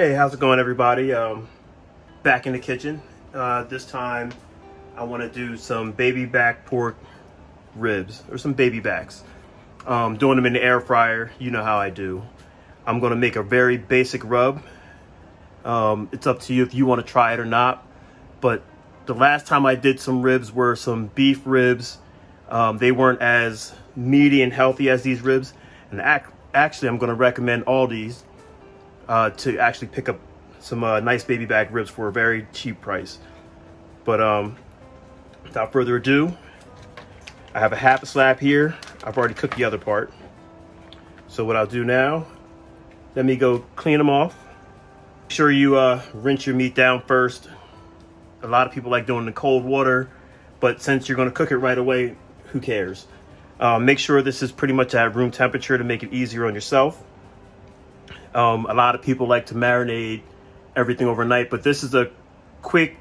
Hey, how's it going, everybody? Back in the kitchen. This time I want to do some baby back pork ribs, or some baby backs. Doing them in the air fryer. You know how I do. I'm going to make a very basic rub. It's up to you if you want to try it or not. But the last time I did some ribs were some beef ribs. They weren't as meaty and healthy as these ribs. And actually, I'm going to recommend Aldi's to actually pick up some nice baby back ribs for a very cheap price. But without further ado, I have a half a slab here. I've already cooked the other part. So what I'll do now, let me go clean them off. Make sure you rinse your meat down first. A lot of people like doing it in cold water, but since you're going to cook it right away, who cares? Make sure this is pretty much at room temperature to make it easier on yourself. A lot of people like to marinate everything overnight, but this is a quick,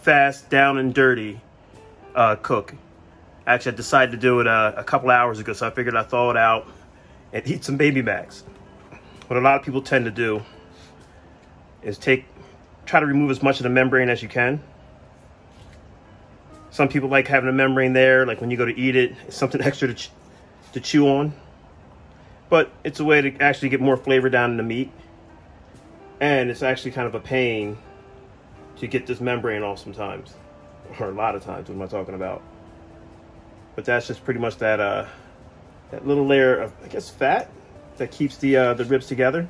fast, down and dirty cook. Actually, I decided to do it a couple hours ago, so I figured I'd thaw it out and eat some baby backs. What a lot of people tend to do is try to remove as much of the membrane as you can. Some people like having a membrane there, like when you go to eat it, it's something extra to chew on. But it's a way to actually get more flavor down in the meat. And it's actually kind of a pain to get this membrane off sometimes. Or a lot of times, what am I talking about? But that's just pretty much that little layer of, I guess, fat that keeps the ribs together.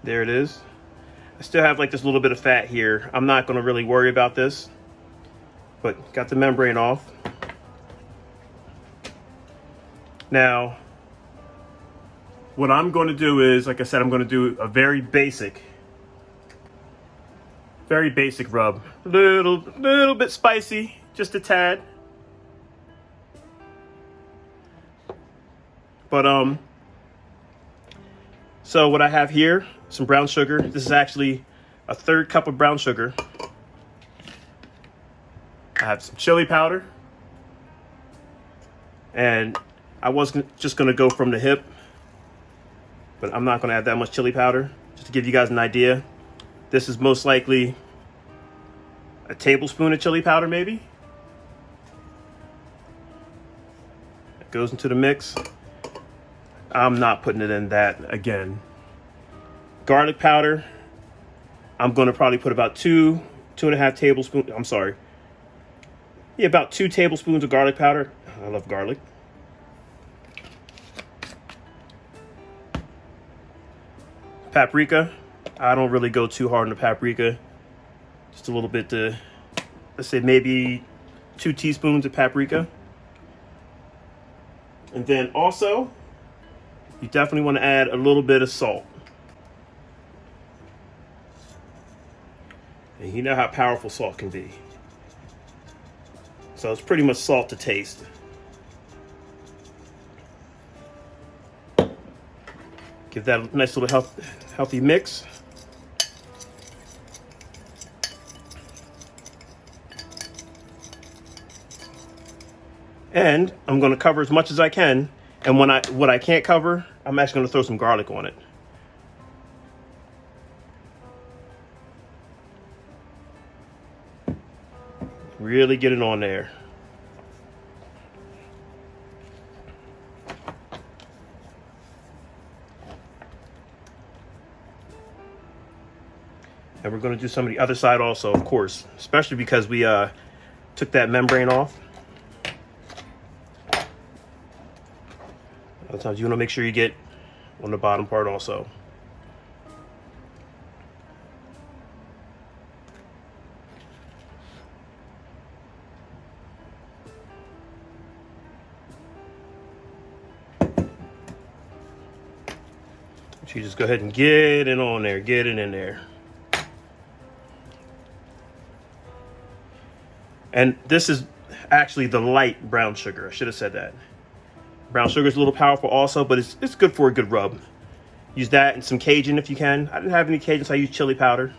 There it is. I still have like this little bit of fat here. I'm not going to really worry about this. But got the membrane off. Now, what I'm going to do is, like I said, I'm going to do a very basic rub. Little bit spicy, just a tad. But so what I have here, some brown sugar. This is actually a 1/3 cup of brown sugar. I have some chili powder. And I was just going to go from the hip, but I'm not going to add that much chili powder. Just to give you guys an idea, this is most likely a tablespoon of chili powder, maybe. It goes into the mix. I'm not putting it in that again. Garlic powder, I'm going to probably put about 2.5 tablespoons. I'm sorry. Yeah, about 2 tablespoons of garlic powder. I love garlic. Paprika. I don't really go too hard on the paprika. Just a little bit to, let's say maybe 2 teaspoons of paprika. And then also, you definitely want to add a little bit of salt. And you know how powerful salt can be. So it's pretty much salt to taste. Give that a nice little healthy mix. And I'm going to cover as much as I can. And what I can't cover, I'm actually going to throw some garlic on it. Really get it on there. And we're going to do some of the other side also, of course, especially because we took that membrane off. Sometimes you want to make sure you get on the bottom part also. So you just go ahead and get it on there, get it in there. And this is actually the light brown sugar. I should have said that. Brown sugar is a little powerful also, but it's good for a good rub. Use that and some cajun if you can. I didn't have any cajun, so I used chili powder.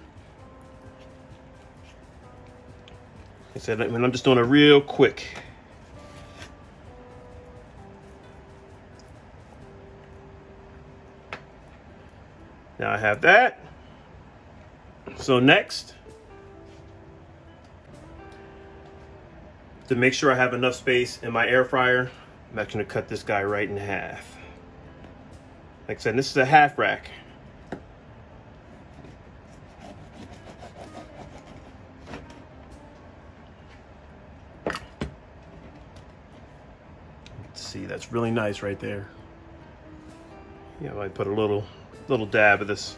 Like I said, I'm just doing it real quick. Now I have that. So next, to make sure I have enough space in my air fryer, I'm actually gonna cut this guy right in half. Like I said, this is a half rack. See, that's really nice right there. Yeah, I might put a little dab of this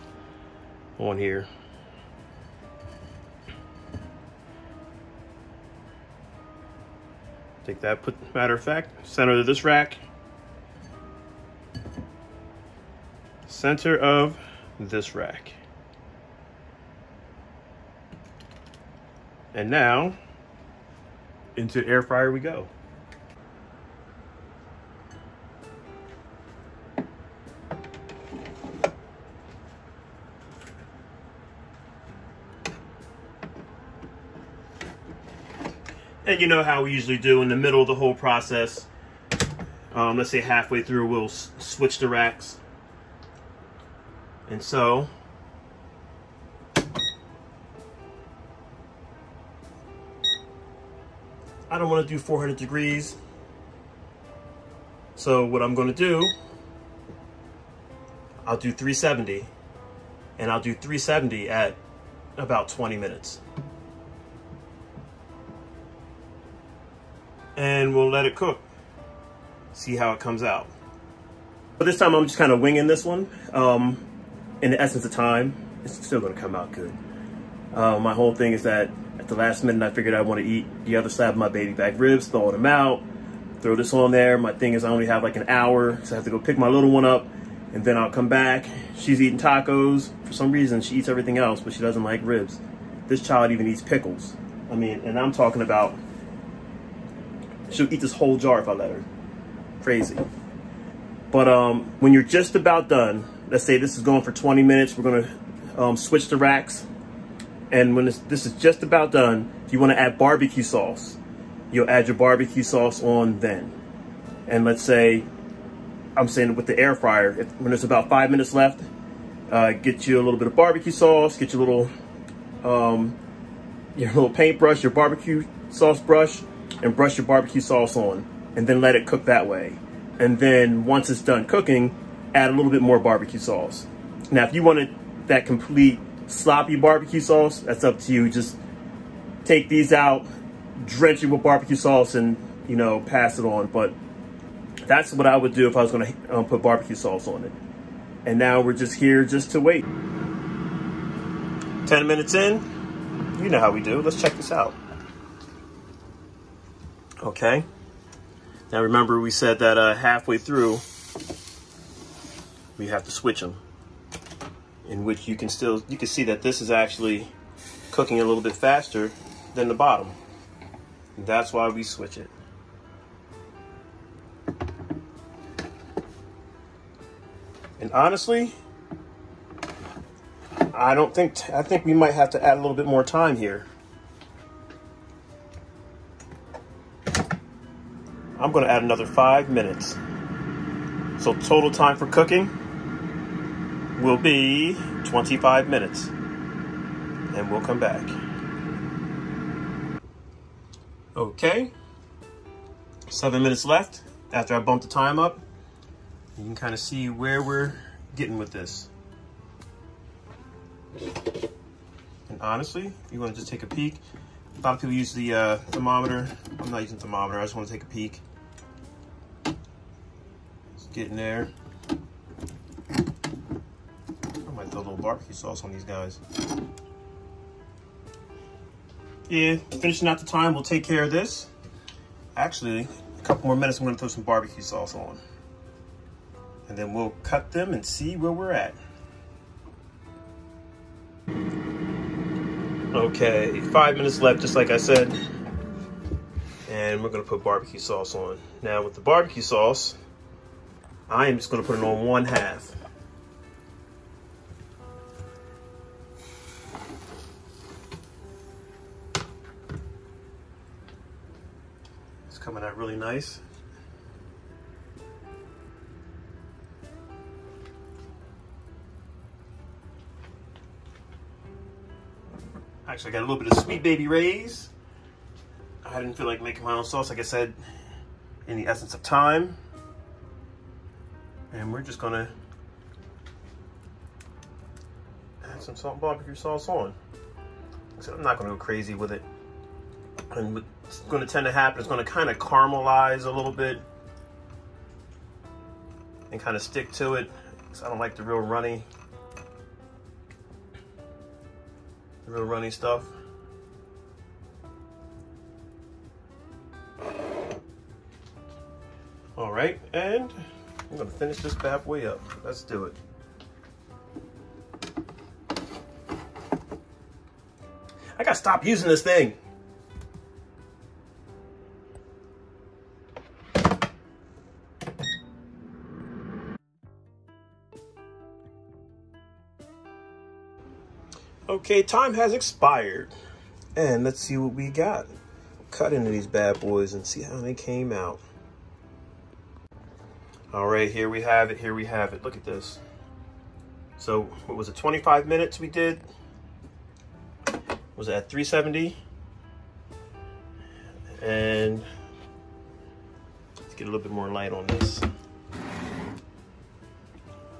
on here. Take that, matter of fact, center of this rack. Center of this rack. And now, into the air fryer we go. And you know how we usually do in the middle of the whole process. Let's say halfway through, we'll switch the racks. And so, I don't want to do 400 degrees. So what I'm going to do, I'll do 370. And I'll do 370 at about 20 minutes. And we'll let it cook. See how it comes out. But this time I'm just kind of winging this one. In the essence of time, it's still gonna come out good. My whole thing is that at the last minute I figured I want to eat the other side of my baby back ribs, thaw them out, throw this on there. My thing is I only have like an hour, so I have to go pick my little one up, and then I'll come back. She's eating tacos. For some reason, she eats everything else, but she doesn't like ribs. This child even eats pickles. I mean, and I'm talking about, she'll eat this whole jar if I let her. Crazy. But when you're just about done, let's say this is going for 20 minutes, we're gonna switch the racks. And when this is just about done, if you wanna add barbecue sauce, you'll add your barbecue sauce on then. And let's say, I'm saying with the air fryer, when there's about 5 minutes left, get you a little bit of barbecue sauce, get your little paintbrush, your barbecue sauce brush, and brush your barbecue sauce on, and then let it cook that way. And then once it's done cooking, add a little bit more barbecue sauce. Now, if you wanted that complete sloppy barbecue sauce, that's up to you. Just take these out, drench it with barbecue sauce, and, you know, pass it on. But that's what I would do if I was gonna put barbecue sauce on it. And now we're just here just to wait. 10 minutes in, you know how we do. Let's check this out. Okay. Now remember, we said that halfway through, we have to switch them. In which you can see that this is actually cooking a little bit faster than the bottom. And that's why we switch it. And honestly, I think we might have to add a little bit more time here. I'm going to add another 5 minutes. So total time for cooking will be 25 minutes. And we'll come back. Okay. 7 minutes left after I bumped the time up. You can kind of see where we're getting with this. And honestly, if you want to just take a peek, a lot of people use the thermometer. I'm not using thermometer, I just want to take a peek. It's getting there. I might throw a little barbecue sauce on these guys. Yeah, finishing out the time, we'll take care of this. Actually, a couple more minutes, I'm gonna throw some barbecue sauce on. And then we'll cut them and see where we're at. Okay, 5 minutes left, just like I said. And we're gonna put barbecue sauce on. Now with the barbecue sauce, I am just gonna put it on 1/2. It's coming out really nice. Actually, I got a little bit of Sweet Baby Ray's. I didn't feel like making my own sauce, like I said, in the essence of time. And we're just gonna add some salt and barbecue sauce on. So I'm not gonna go crazy with it. And what's gonna tend to happen is gonna kind of caramelize a little bit and kind of stick to it. So I don't like the real runny stuff. All right, and I'm gonna finish this bad boy up. Let's do it. I gotta stop using this thing. Okay, time has expired. And let's see what we got. Cut into these bad boys and see how they came out. All right, here we have it, here we have it. Look at this. So, what was it, 25 minutes we did? Was it at 370? And let's get a little bit more light on this.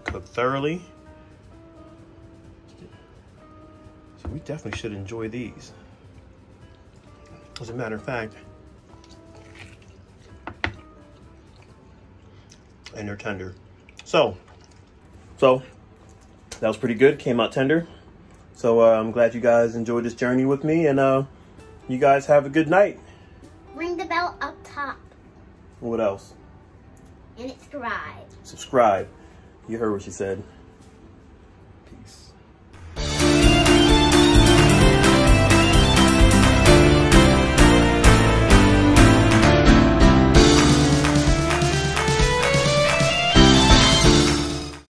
Cook thoroughly. So we definitely should enjoy these. As a matter of fact, and they're tender. So that was pretty good. Came out tender. So I'm glad you guys enjoyed this journey with me, and you guys have a good night. Ring the bell up top. What else? And subscribe. Subscribe. You heard what she said.